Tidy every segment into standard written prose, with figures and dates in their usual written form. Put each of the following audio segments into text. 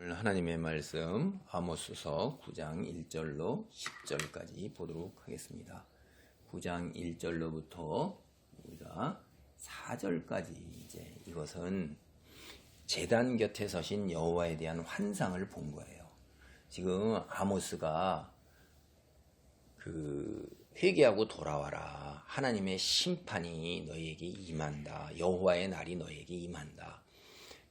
하나님의 말씀 아모스서 9장 1절로 10절까지 보도록 하겠습니다. 9장 1절로부터 우리가 4절까지 이제 이것은 제단 곁에 서신 여호와에 대한 환상을 본 거예요. 지금 아모스가 회개하고 돌아와라. 하나님의 심판이 너희에게 임한다. 여호와의 날이 너희에게 임한다.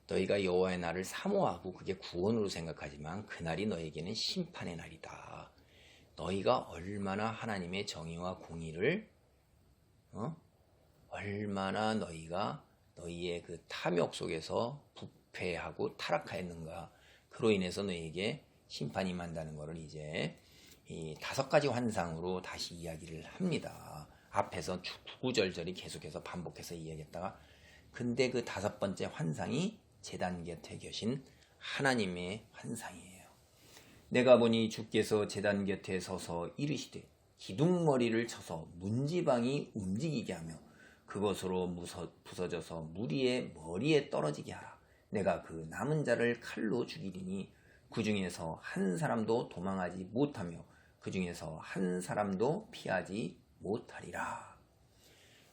너희가 여호와의 날을 사모하고 그게 구원으로 생각하지만 그날이 너희에게는 심판의 날이다. 너희가 얼마나 하나님의 정의와 공의를 얼마나 너희가 너희의 그 탐욕 속에서 부패하고 타락하였는가. 그로 인해서 너희에게 심판이 임한다는 것을 이제 이 5가지 환상으로 다시 이야기를 합니다. 앞에서 구구절절히 계속해서 반복해서 이야기했다가 근데 그 5번째 환상이 제단 곁에 계신 하나님의 환상이에요. 내가 보니 주께서 제단 곁에 서서 이르시되 기둥머리를 쳐서 문지방이 움직이게 하며 그것으로 부서져서 무리의 머리에 떨어지게 하라. 내가 그 남은 자를 칼로 죽이리니 그 중에서 한 사람도 도망하지 못하며 그 중에서 한 사람도 피하지 못하리라.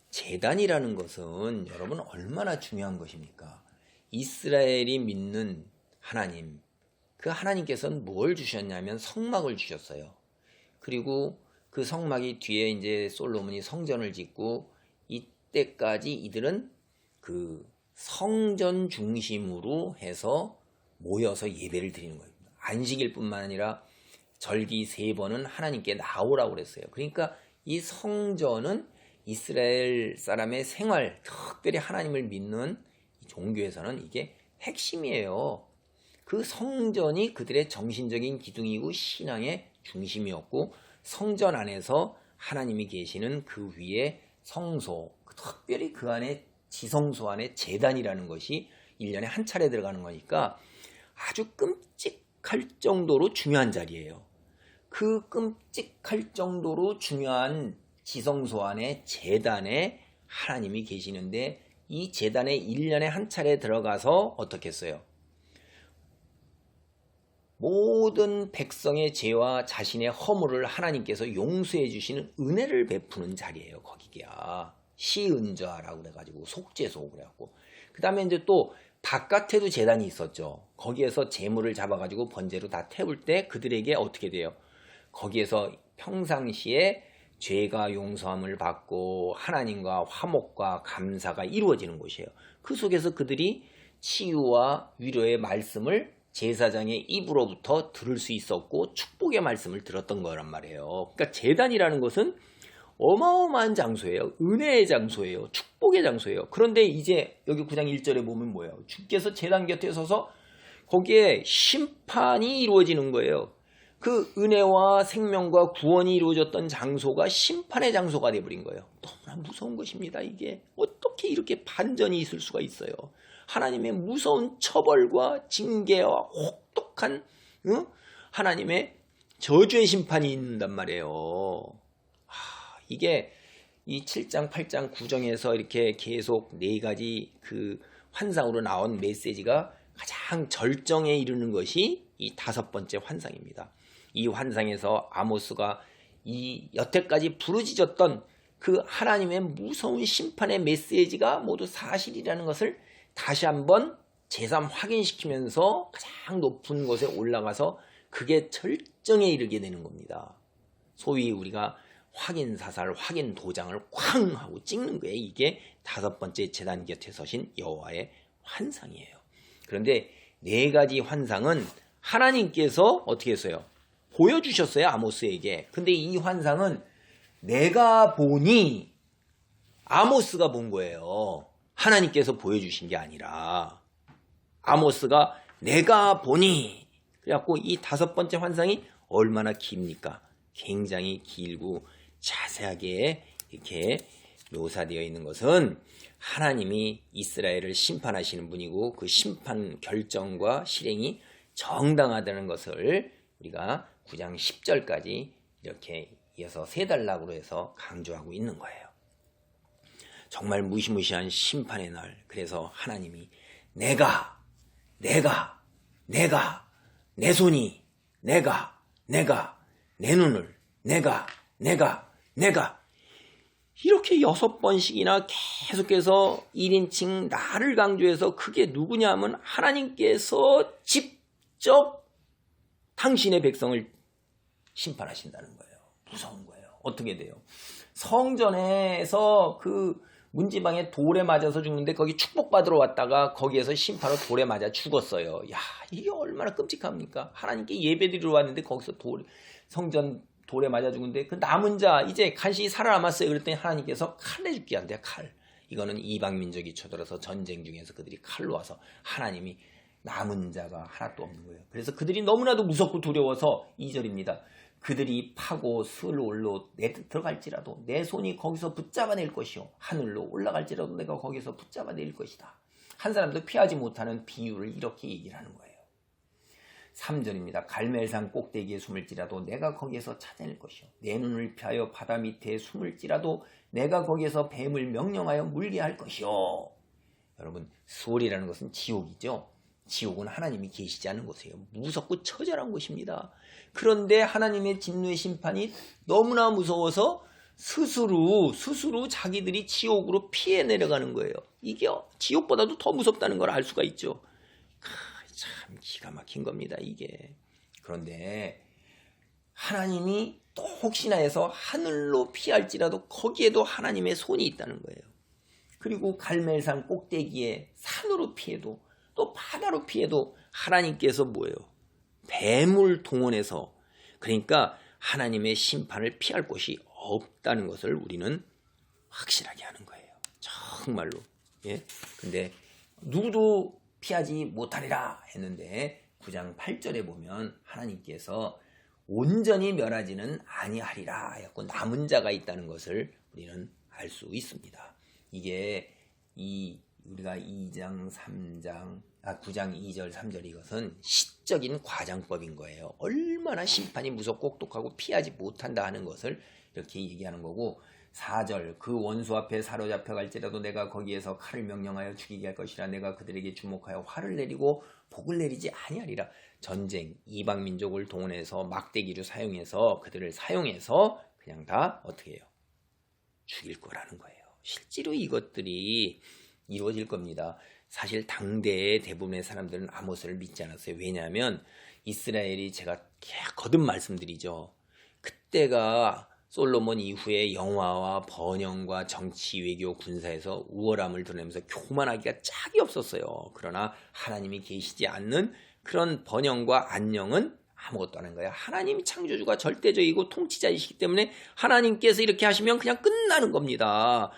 제단이라는 것은 여러분 얼마나 중요한 것입니까? 이스라엘이 믿는 하나님, 그 하나님께서는 뭘 주셨냐면 성막을 주셨어요. 그리고 그 성막이 뒤에 이제 솔로몬이 성전을 짓고 이때까지 이들은 그 성전 중심으로 해서 모여서 예배를 드리는 거예요. 안식일 뿐만 아니라 절기 3번은 하나님께 나오라고 그랬어요. 그러니까 이 성전은 이스라엘 사람의 생활, 특별히 하나님을 믿는 종교에서는 이게 핵심이에요. 그 성전이 그들의 정신적인 기둥이고 신앙의 중심이었고 성전 안에서 하나님이 계시는 그 위에 성소, 특별히 그 안에 지성소 안에 제단이라는 것이 1년에 한 차례 들어가는 거니까 아주 끔찍할 정도로 중요한 자리예요. 그 끔찍할 정도로 중요한 지성소 안에 제단에 하나님이 계시는데 이 제단에 1년에 한 차례 들어가서 어떻게 했어요? 모든 백성의 죄와 자신의 허물을 하나님께서 용서해 주시는 은혜를 베푸는 자리예요. 거기가 시은자라고 그래가지고 속죄소 그래갖고 그 다음에 이제 또 바깥에도 제단이 있었죠. 거기에서 재물을 잡아가지고 번제로 다 태울 때 그들에게 어떻게 돼요? 거기에서 평상시에 죄가 용서함을 받고 하나님과 화목과 감사가 이루어지는 곳이에요. 그 속에서 그들이 치유와 위로의 말씀을 제사장의 입으로부터 들을 수 있었고 축복의 말씀을 들었던 거란 말이에요. 그러니까 제단이라는 것은 어마어마한 장소예요. 은혜의 장소예요. 축복의 장소예요. 그런데 이제 여기 9장 1절에 보면 뭐예요? 주께서 제단 곁에 서서 거기에 심판이 이루어지는 거예요. 그 은혜와 생명과 구원이 이루어졌던 장소가 심판의 장소가 되어버린 거예요. 너무나 무서운 것입니다. 이게 어떻게 이렇게 반전이 있을 수가 있어요. 하나님의 무서운 처벌과 징계와 혹독한 하나님의 저주의 심판이 있는단 말이에요. 이게 이 7장, 8장, 9장에서 이렇게 계속 4가지 그 환상으로 나온 메시지가 가장 절정에 이르는 것이 이 5번째 환상입니다. 이 환상에서 아모스가 이 여태까지 부르짖었던 그 하나님의 무서운 심판의 메시지가 모두 사실이라는 것을 다시 한번 재삼 확인시키면서 가장 높은 곳에 올라가서 그게 절정에 이르게 되는 겁니다. 소위 우리가 확인사살, 확인도장을 쾅 하고 찍는 거예요. 이게 5번째 제단 곁에 서신 여호와의 환상이에요. 그런데 4가지 환상은 하나님께서 어떻게 했어요? 보여주셨어요. 아모스에게. 근데 이 환상은 내가 보니 아모스가 본 거예요. 하나님께서 보여주신 게 아니라 아모스가 내가 보니 그래갖고 이 5번째 환상이 얼마나 깁니까? 굉장히 길고 자세하게 이렇게 묘사되어 있는 것은 하나님이 이스라엘을 심판하시는 분이고 그 심판 결정과 실행이 정당하다는 것을 우리가 9장 10절까지 이렇게 이어서 세 달락으로 해서 강조하고 있는 거예요. 정말 무시무시한 심판의 날. 그래서 하나님이 내가 내 손이 내가 내 눈을 내가 이렇게 6번씩이나 계속해서 1인칭 나를 강조해서 그게 누구냐 하면 하나님께서 직접 당신의 백성을 심판하신다는 거예요. 무서운 거예요. 어떻게 돼요? 성전에서 그 문지방에 돌에 맞아서 죽는데 거기 축복받으러 왔다가 거기에서 심판으로 돌에 맞아 죽었어요. 야, 이게 얼마나 끔찍합니까? 하나님께 예배드리러 왔는데 거기서 성전 돌에 맞아 죽는데 그 남은 자 이제 간신히 살아남았어요. 그랬더니 하나님께서 칼 내죽게 한대요. 칼. 이거는 이방 민족이 쳐들어서 전쟁 중에서 그들이 칼로 와서 하나님이 남은 자가 하나도 없는 거예요. 그래서 그들이 너무나도 무섭고 두려워서 2절입니다. 그들이 파고 스올로 들어갈지라도 내 손이 거기서 붙잡아낼 것이요 하늘로 올라갈지라도 내가 거기서 붙잡아낼 것이다. 한 사람도 피하지 못하는 비유를 이렇게 얘기를 하는 거예요. 3절입니다. 갈멜산 꼭대기에 숨을지라도 내가 거기에서 찾아낼 것이요 내 눈을 피하여 바다 밑에 숨을지라도 내가 거기에서 뱀을 명령하여 물게 할 것이요. 여러분, 스올이라는 것은 지옥이죠. 지옥은 하나님이 계시지 않은 곳이에요. 무섭고 처절한 곳입니다. 그런데 하나님의 진노의 심판이 너무나 무서워서 스스로 자기들이 지옥으로 피해 내려가는 거예요. 이게 지옥보다도 더 무섭다는 걸 알 수가 있죠. 참 기가 막힌 겁니다, 이게. 그런데 하나님이 또 혹시나 해서 하늘로 피할지라도 거기에도 하나님의 손이 있다는 거예요. 그리고 갈멜산 꼭대기에 산으로 피해도 또 바다로 피해도 하나님께서 뭐예요? 뱀을 동원해서, 그러니까 하나님의 심판을 피할 곳이 없다는 것을 우리는 확실하게 하는 거예요. 정말로. 예? 근데 누구도 피하지 못하리라 했는데 9장 8절에 보면 하나님께서 온전히 멸하지는 아니하리라 했고 남은 자가 있다는 것을 우리는 알 수 있습니다. 이게 우리가 9장 2절 3절 이것은 시적인 과장법인 거예요. 얼마나 심판이 무섭고 혹독하고 피하지 못한다 하는 것을 이렇게 얘기하는 거고, 4절 그 원수 앞에 사로잡혀 갈지라도 내가 거기에서 칼을 명령하여 죽이게 할 것이라 내가 그들에게 주목하여 화를 내리고 복을 내리지 아니하리라. 전쟁, 이방 민족을 동원해서 막대기를 사용해서 그들을 사용해서 그냥 다 어떻게 해요? 죽일 거라는 거예요. 실제로 이것들이 이루어질 겁니다. 사실 당대의 대부분의 사람들은 아모스를 믿지 않았어요. 왜냐하면 이스라엘이, 제가 거듭 말씀드리죠. 그때가 솔로몬 이후에 영화와 번영과 정치, 외교, 군사에서 우월함을 드러내면서 교만하기가 짝이 없었어요. 그러나 하나님이 계시지 않는 그런 번영과 안녕은 아무것도 아닌 거예요. 하나님이 창조주가 절대적이고 통치자이시기 때문에 하나님께서 이렇게 하시면 그냥 끝나는 겁니다.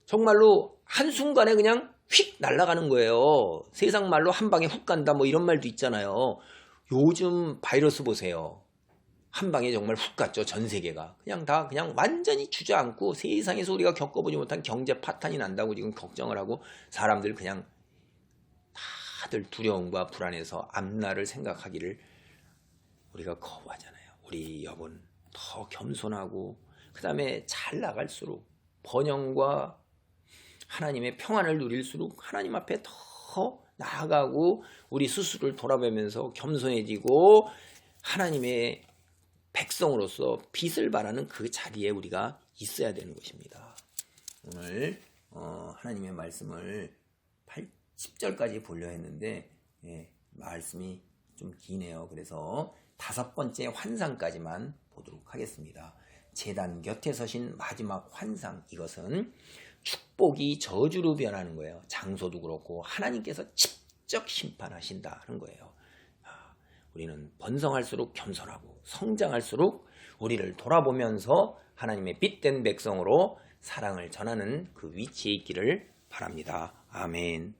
정말로 한순간에 그냥 휙 날아가는 거예요. 세상 말로 한 방에 훅 간다 뭐 이런 말도 있잖아요. 요즘 바이러스 보세요. 한 방에 정말 훅 갔죠. 전 세계가. 그냥 완전히 주저앉고 세상에서 우리가 겪어보지 못한 경제 파탄이 난다고 지금 걱정을 하고 사람들 그냥 다들 두려움과 불안해서 앞날을 생각하기를 우리가 거부하잖아요. 우리 여러분 더 겸손하고 그 다음에 잘 나갈수록 번영과 하나님의 평안을 누릴수록 하나님 앞에 더 나아가고 우리 스스로를 돌아보면서 겸손해지고 하나님의 백성으로서 빛을 발하는 그 자리에 우리가 있어야 되는 것입니다. 오늘 하나님의 말씀을 10절까지 보려 했는데 말씀이 좀 기네요. 그래서 5번째 환상까지만 보도록 하겠습니다. 제단 곁에 서신 마지막 환상, 이것은 축복이 저주로 변하는 거예요. 장소도 그렇고 하나님께서 직접 심판하신다는 거예요. 우리는 번성할수록 겸손하고 성장할수록 우리를 돌아보면서 하나님의 빛된 백성으로 사랑을 전하는 그 위치에 있기를 바랍니다. 아멘.